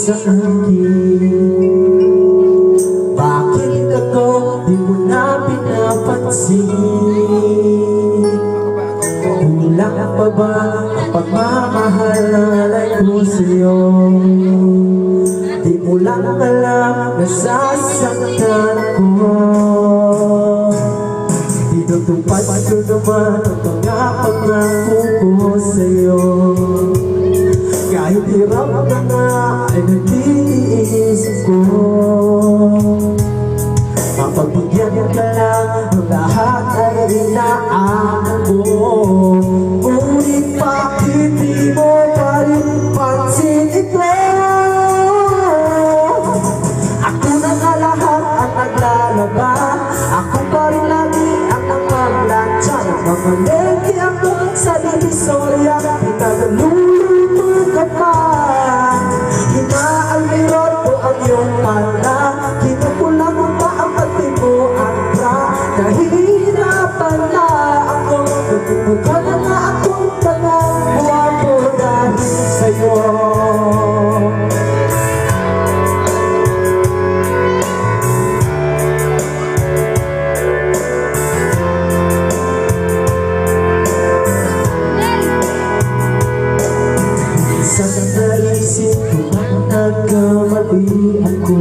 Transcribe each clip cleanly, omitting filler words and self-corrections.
sa akin. Bakit ako di mo na pinapansin? Kulang pa ba ang pagmamahalay ko sa'yo? Di mo lang alam na sasaktan ko. Tinutupad ko naman ang mga pangako ko sa'yo. Kahit hirap na nga ay nagtitiis ko. Mapagbigyan ka lang, ang lahat ay inaaman mo. Ngunit bakit di mo pa rin pansin ito? Ako na nga lahat ang naglalaban. Ako pa rin lagi ang namamlansya. Nagmamalengke ako sa divisorya. Pinalululuto ka pa. Hinaalmirot ko ang iyong pala. Kinukulang mo pa ang pati mo ang pra. Nahihirapan na ako. Nagbubuka na nga akong pangangwa mo dahil sa'yo. Sana naisip ko bang nagkamali ako?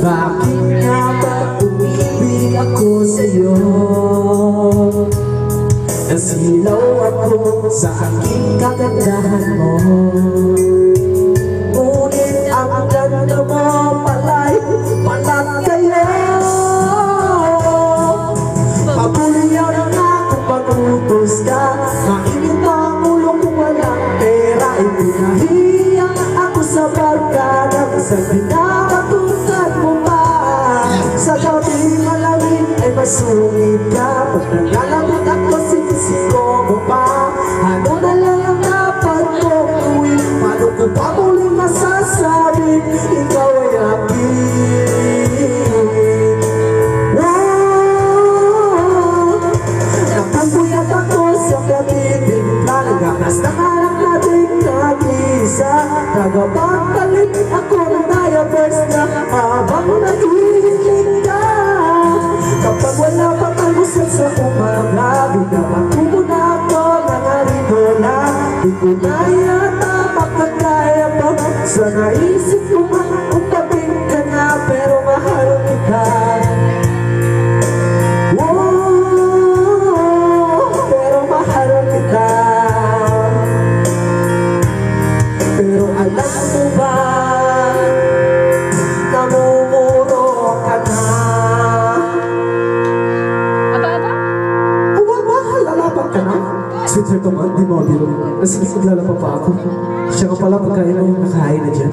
Bakit nga ba umibig ako sa'yo? Nasilaw ako sa aking kagandahan mo. Ngunit ang ganda mo pala'y palat kayo. Pabuliyaw na nga kung pag-utos ka. Mainit ang ulo kung walang pera. Ipinahiya ako sa barkada. Sa pinakatungkad mo pa. Sa gabi malamig ay masungit ka. Pag nangalamit ako sinisiko mo pa. Ano na lang ang dapat kong gawin? Paano ko pa muling masasabi ikaw ay akin? Napupuyat ako sa katitimpla. Naganas na harap natin nag-isa. Nagabagpalit ako ng diapers na habang nahihilig ka. Kapag wala pang almusal sa umaga, binabato mo na ako ng harinola. Di ko na yata makakaya pa. Sa naisip ko man kung tabing ka na, pero mahal kita. Pero mahal kita. Pero alam mo ba, namumuro ka na. Aba? Lalaban ka na? Sweet ka man, di mo biro. Nasigit maglalaba pa ako. Siya ka pala pagkain mo, nakahain na dyan.